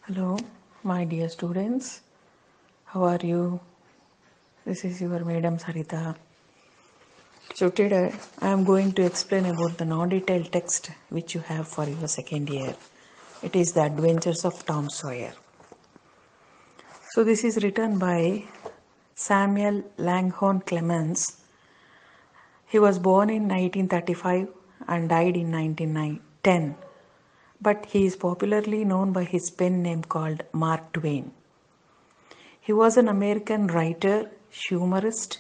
Hello, my dear students. How are you? This is your Madam Sarita. So today I am going to explain about the non-detailed text which you have for your second year. It is The Adventures of Tom Sawyer. So this is written by Samuel Langhorne Clemens. He was born in 1935 and died in 1910, but he is popularly known by his pen name called Mark Twain. He was an American writer, humorist,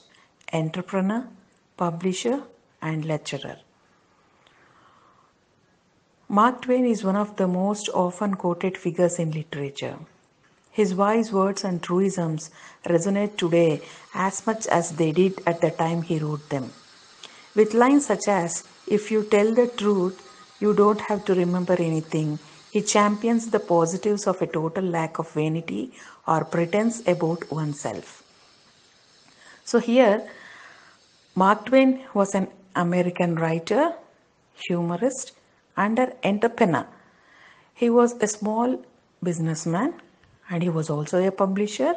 entrepreneur, publisher, and lecturer. Mark Twain is one of the most often quoted figures in literature. His wise words and truisms resonate today as much as they did at the time he wrote them. With lines such as, "If you tell the truth, you don't have to remember anything," he champions the positives of a total lack of vanity or pretense about oneself. So here, Mark Twain was an American writer, humorist, and an entrepreneur. He was a small businessman, and he was also a publisher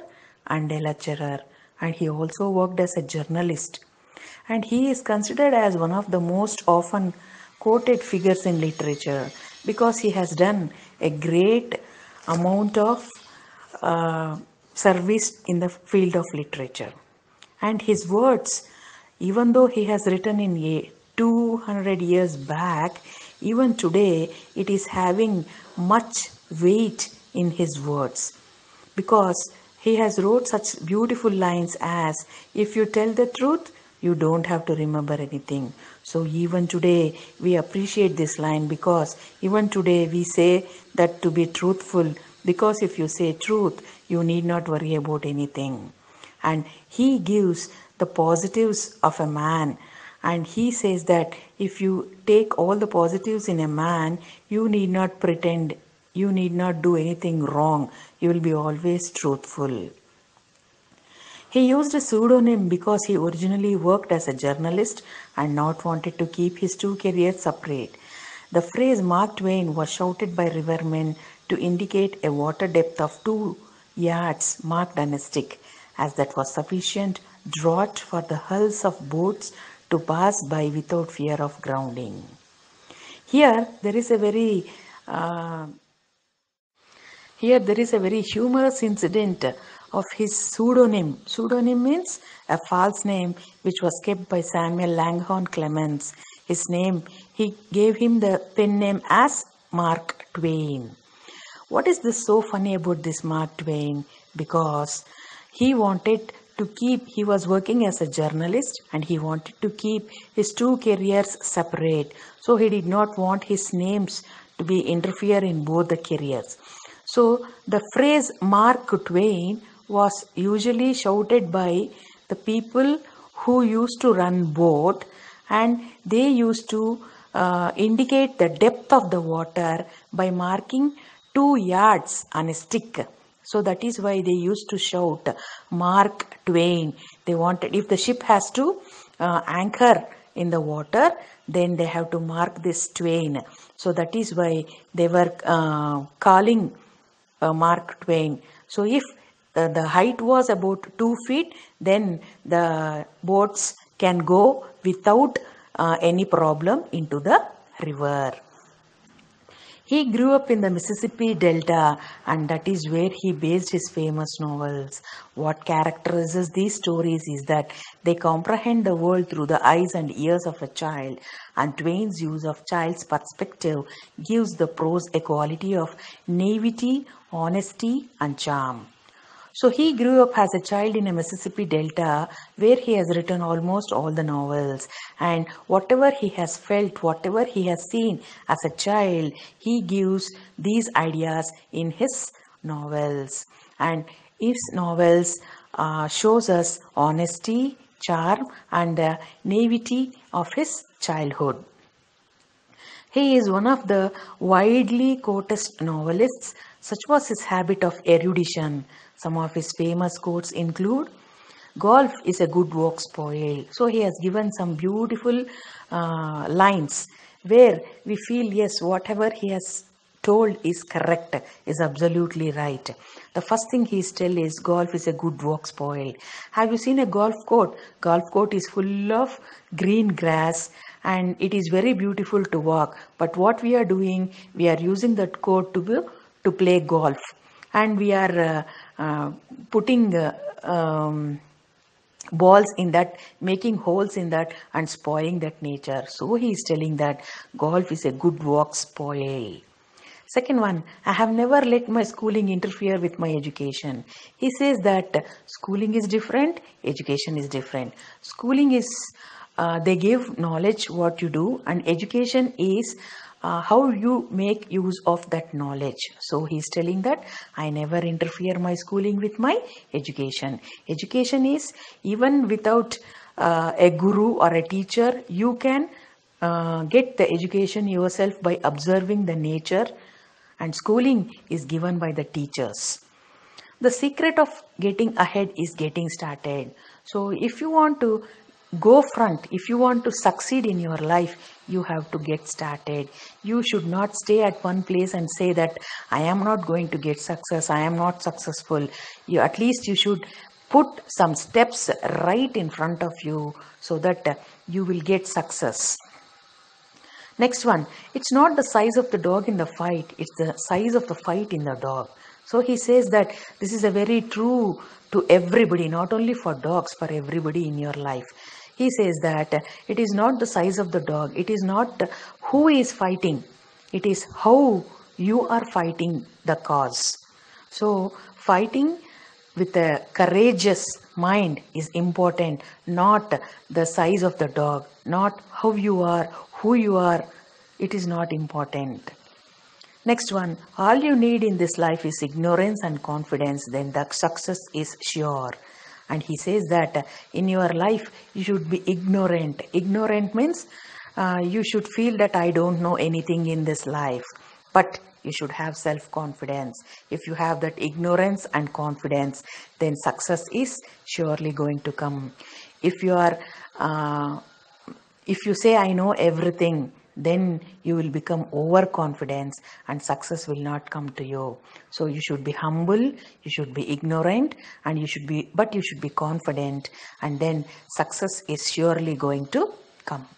and a lecturer, and he also worked as a journalist. And he is considered as one of the most often quoted figures in literature because he has done a great amount of uh, service in the field of literature. And his words, even though he has written in 200 years back, even today it is having much weight in his words because he has wrote such beautiful lines as, "If you tell the truth, you don't have to remember anything." So even today we appreciate this line because even today we say that to be truthful, because if you say truth, you need not worry about anything. And he gives the positives of a man, and he says that if you take all the positives in a man, you need not pretend, you need not do anything wrong, you will be always truthful. He used a pseudonym because he originally worked as a journalist and not wanted to keep his two careers separate. The phrase Mark Twain was shouted by rivermen to indicate a water depth of 2 yards marked on a stick, as that was sufficient draught for the hulls of boats to pass by without fear of grounding. Here there is a very uh, Here there is a very humorous incident of his pseudonym. Pseudonym means a false name which was kept by Samuel Langhorne Clemens. His name, he gave him the pen name as Mark Twain. What is this so funny about this Mark Twain? Because he wanted to keep, he was working as a journalist and he wanted to keep his two careers separate. So he did not want his names to be interfere in both the careers. So the phrase Mark Twain was usually shouted by the people who used to run boat, and they used to indicate the depth of the water by marking 2 yards on a stick. So that is why they used to shout Mark Twain. They wanted, if the ship has to anchor in the water, then they have to mark this Twain. So that is why they were calling Mark Twain. So if the height was about 2 feet, then the boats can go without any problem into the river. He grew up in the Mississippi Delta, and that is where he based his famous novels. What characterizes these stories is that they comprehend the world through the eyes and ears of a child, and Twain's use of child's perspective gives the prose a quality of naivety, honesty, and charm. So he grew up as a child in a Mississippi Delta where he has written almost all the novels, and whatever he has felt, whatever he has seen as a child, he gives these ideas in his novels. And his novels shows us honesty, charm, and the naivety of his childhood. He is one of the widely quoted novelists. Such was his habit of erudition. Some of his famous quotes include, "Golf is a good walk spoiled." So he has given some beautiful lines where we feel, yes, whatever he has told is correct, is absolutely right. The first thing he's tell is golf is a good walk spoil. Have you seen a golf court? Golf court is full of green grass and it is very beautiful to walk. But what we are doing, we are using that court to play golf, and we are putting balls in that, making holes in that and spoiling that nature. So he is telling that golf is a good walk spoil. Second one, I have never let my schooling interfere with my education. He says that schooling is different, education is different. Schooling is, they give knowledge what you do, and education is how you make use of that knowledge. So he's telling that I never interfere my schooling with my education. Education is, even without a guru or a teacher, you can get the education yourself by observing the nature, and schooling is given by the teachers. The secret of getting ahead is getting started. So if you want to go front, if you want to succeed in your life, you have to get started. You should not stay at one place and say that I am not going to get success, I am not successful. You, at least you should put some steps right in front of you so that you will get success. Next one, it's not the size of the dog in the fight, it's the size of the fight in the dog. So he says that this is a very true to everybody, not only for dogs, for everybody in your life. He says that it is not the size of the dog, it is not who is fighting, it is how you are fighting the cause. So fighting with a courageous mind is important, not the size of the dog, not how you are, who you are. It is not important. Next one, all you need in this life is ignorance and confidence, then the success is sure. And he says that in your life you should be ignorant. Ignorant means you should feel that I don't know anything in this life, but you should have self-confidence. If you have that ignorance and confidence, then success is surely going to come. If you are if you say I know everything, then you will become overconfident and success will not come to you. So you should be humble, you should be ignorant, and you should be confident, and then success is surely going to come.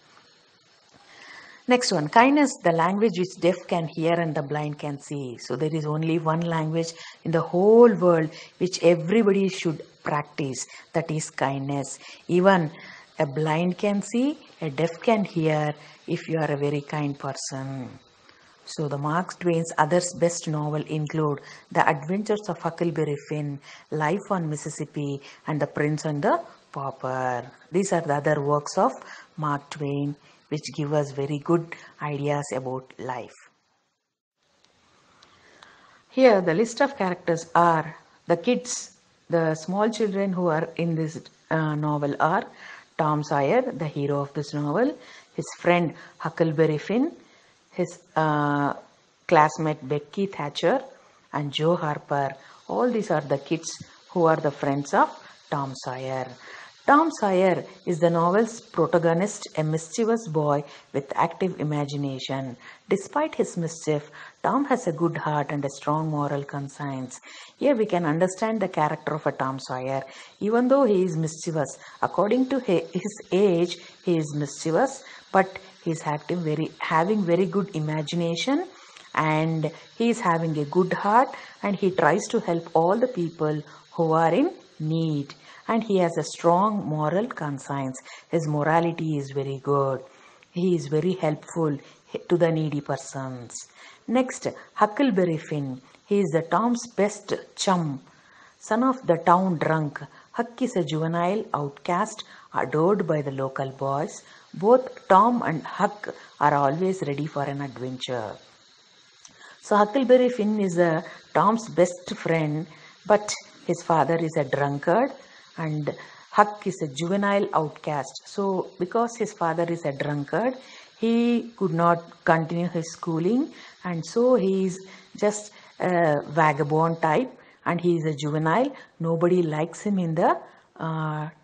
Next one, kindness, the language which deaf can hear and the blind can see. So there is only one language in the whole world which everybody should practice, that is kindness. Even a blind can see, a deaf can hear if you are a very kind person. So the Mark Twain's other best novel include The Adventures of Huckleberry Finn, Life on Mississippi, and The Prince and the Pauper. These are the other works of Mark Twain which give us very good ideas about life. Here the list of characters are the kids, the small children who are in this novel are Tom Sawyer, the hero of this novel, his friend Huckleberry Finn, his classmate Becky Thatcher, and Joe Harper. All these are the kids who are the friends of Tom Sawyer. Tom Sawyer is the novel's protagonist, a mischievous boy with active imagination. Despite his mischief, Tom has a good heart and a strong moral conscience. Here we can understand the character of a Tom Sawyer. Even though he is mischievous, according to his age, he is mischievous, but he is having very good imagination, and he is having a good heart, and he tries to help all the people who are in need. And he has a strong moral conscience. His morality is very good. He is very helpful to the needy persons. Next, Huckleberry Finn. He is the Tom's best chum, son of the town drunk. Huck is a juvenile outcast adored by the local boys. Both Tom and Huck are always ready for an adventure. So Huckleberry Finn is Tom's best friend, but his father is a drunkard, and Huck is a juvenile outcast. So because his father is a drunkard, he could not continue his schooling, and so he is just a vagabond type, and he is a juvenile. Nobody likes him in the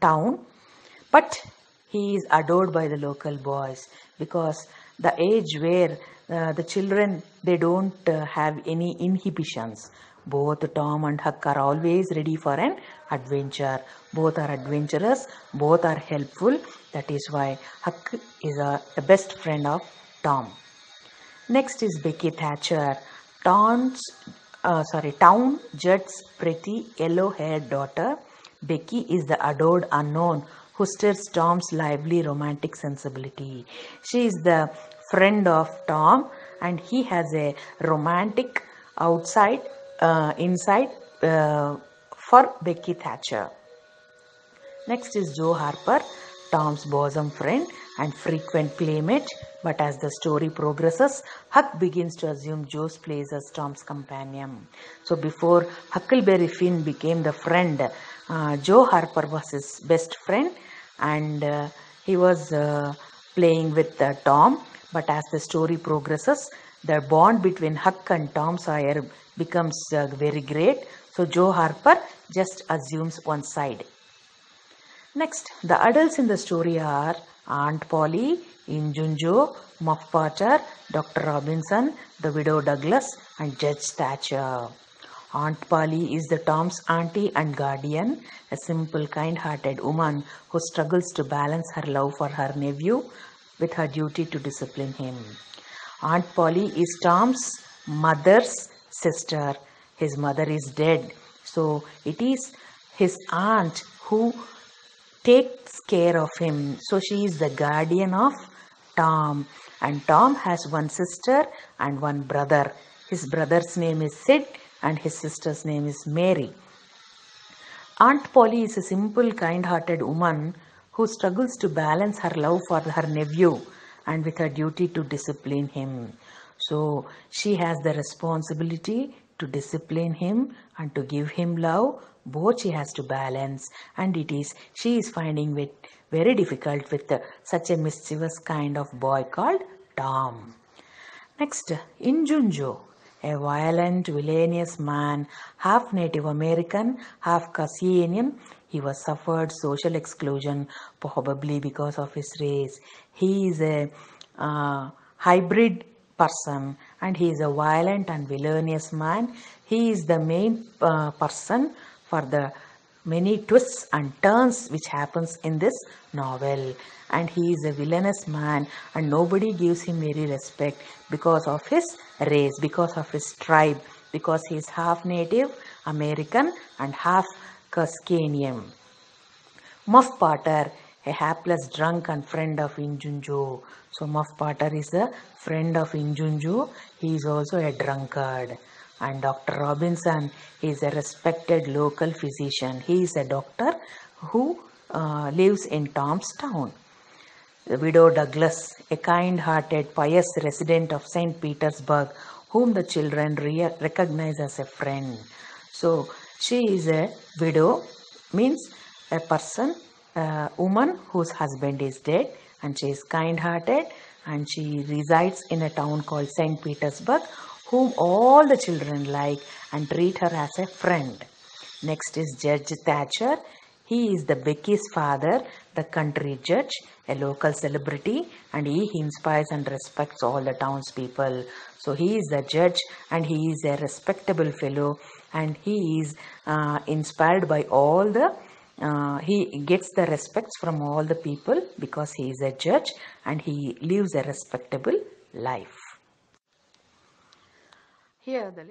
town, but he is adored by the local boys, because the age where The children, they don't have any inhibitions. Both Tom and Huck are always ready for an adventure. Both are adventurous, both are helpful. That is why Huck is the best friend of Tom. Next is Becky Thatcher, Town Judd's pretty yellow-haired daughter. Becky is the adored unknown who stirs Tom's lively romantic sensibility. She is the friend of Tom, and he has a romantic inside for Becky Thatcher. Next is Joe Harper, Tom's bosom friend and frequent playmate. But as the story progresses, Huck begins to assume Joe's place as Tom's companion. So before Huckleberry Finn became the friend, Joe Harper was his best friend, and he was playing with Tom. But as the story progresses, the bond between Huck and Tom Sawyer becomes very great. So Joe Harper just assumes one side. Next, the adults in the story are Aunt Polly, Injunjo, Muff Potter, Dr. Robinson, the widow Douglas, and Judge Thatcher. Aunt Polly is the Tom's auntie and guardian, a simple, kind-hearted woman who struggles to balance her love for her nephew with her duty to discipline him. Aunt Polly is Tom's mother's sister. His mother is dead, so it is his aunt who takes care of him. So she is the guardian of Tom, and Tom has one sister and one brother. His brother's name is Sid and his sister's name is Mary. Aunt Polly is a simple, kind-hearted woman who struggles to balance her love for her nephew and with her duty to discipline him. So she has the responsibility to discipline him and to give him love. Both she has to balance, and she is finding it very difficult with such a mischievous kind of boy called Tom. Next, Injunjo, a violent, villainous man, half Native American, half Caucasian. He was suffered social exclusion probably because of his race. He is a hybrid person, and he is a violent and villainous man. He is the main person for the many twists and turns which happens in this novel, and he is a villainous man, and nobody gives him any respect because of his race, because of his tribe, because he is half Native American and half Caucasian. Muff Potter, a hapless drunk and friend of Injunjo. So Muff Potter is a friend of Injunjo. He is also a drunkard. And Dr. Robinson is a respected local physician. He is a doctor who lives in Tom's town. The widow Douglas, a kind-hearted, pious resident of St. Petersburg, whom the children recognize as a friend. So she is a widow, means a person, a woman whose husband is dead, and she is kind-hearted, and she resides in a town called St. Petersburg, whom all the children like and treat her as a friend. Next is Judge Thatcher. He is the Becky's father, the country judge, a local celebrity, and he inspires and respects all the townspeople. So he is the judge, and he is a respectable fellow, and he is inspired by all the he gets the respects from all the people because he is a judge and he lives a respectable life. Here the